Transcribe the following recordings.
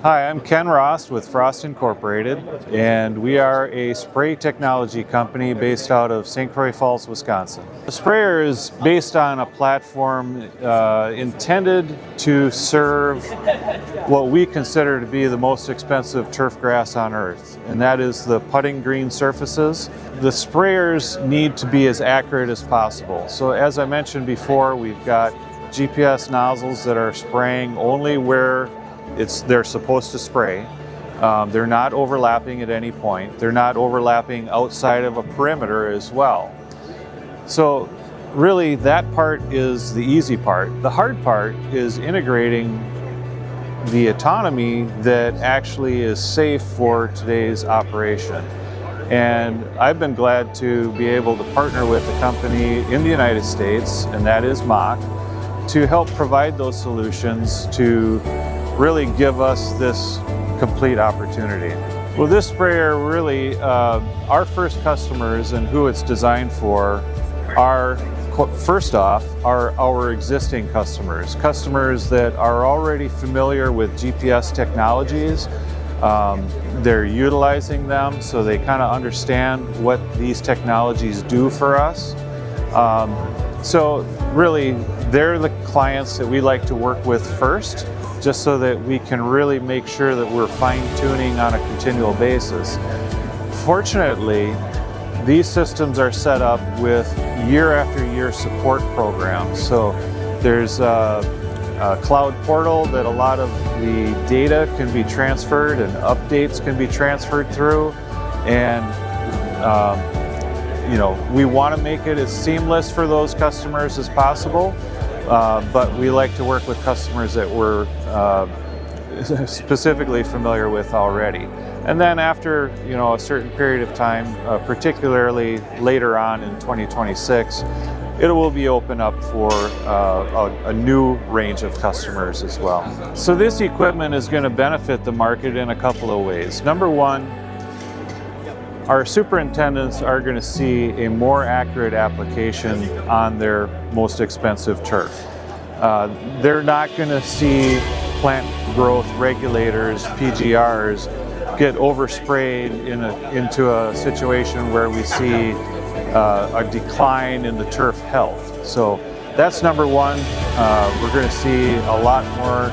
Hi, I'm Ken Rost with Rost Incorporated, and we are a spray technology company based out of St. Croix Falls, Wisconsin. The sprayer is based on a platform intended to serve what we consider to be the most expensive turf grass on earth, and that is the putting green surfaces. The sprayers need to be as accurate as possible. So as I mentioned before, we've got GPS nozzles that are spraying only where they're supposed to spray. They're not overlapping at any point. They're not overlapping outside of a perimeter as well. So really that part is the easy part. The hard part is integrating the autonomy that actually is safe for today's operation. And I've been glad to be able to partner with a company in the United States, and that is Mach, to help provide those solutions to really give us this complete opportunity. Well, this sprayer really, our first customers and who it's designed for are, first off, are our existing customers. Customers that are already familiar with GPS technologies. They're utilizing them, so they kind of understand what these technologies do for us. So really, they're the clients that we like to work with first, just so that we can really make sure that we're fine-tuning on a continual basis. Fortunately, these systems are set up with year after year support programs. So there's a cloud portal that a lot of the data can be transferred and updates can be transferred through. And we want to make it as seamless for those customers as possible. But we like to work with customers that we're specifically familiar with already. And then after a certain period of time, particularly later on in 2026, it will be open up for a new range of customers as well. So this equipment is going to benefit the market in a couple of ways. Number one, our superintendents are going to see a more accurate application on their most expensive turf. They're not going to see plant growth regulators, PGRs, get oversprayed into a situation where we see a decline in the turf health. So that's number one. We're going to see a lot more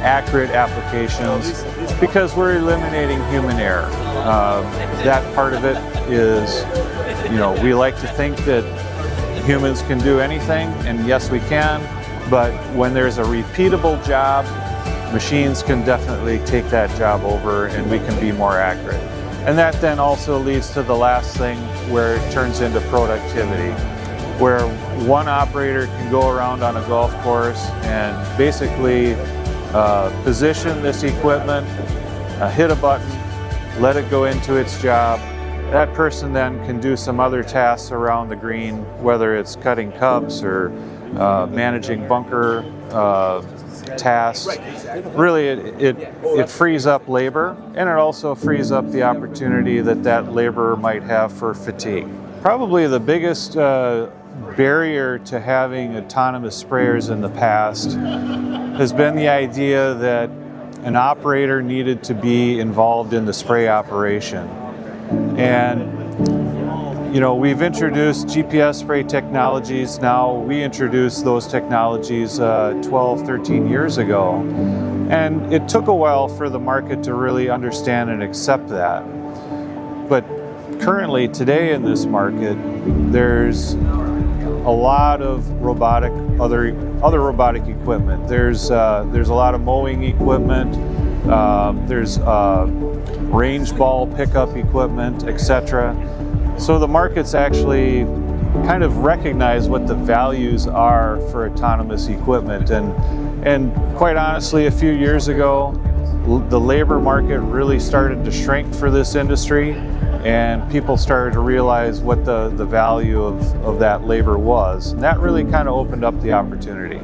accurate applications because we're eliminating human error. That part of it is, we like to think that humans can do anything, and yes, we can, but when there's a repeatable job, machines can definitely take that job over and we can be more accurate. And that then also leads to the last thing, where it turns into productivity, where one operator can go around on a golf course and basically position this equipment, hit a button, let it go into its job. That person then can do some other tasks around the green, whether it's cutting cups or managing bunker tasks. Really, it frees up labor, and it also frees up the opportunity that laborer might have for fatigue. Probably the biggest barrier to having autonomous sprayers in the past has been the idea that an operator needed to be involved in the spray operation. And we've introduced GPS spray technologies now. We introduced those technologies 12, 13 years ago. And it took a while for the market to really understand and accept that. But currently, today in this market, there's a lot of other robotic equipment. There's a lot of mowing equipment. There's range ball pickup equipment, etc. So the market's actually kind of recognize what the values are for autonomous equipment. And quite honestly, a few years ago, the labor market really started to shrink for this industry, and people started to realize what the value of that labor was. And that really kind of opened up the opportunity.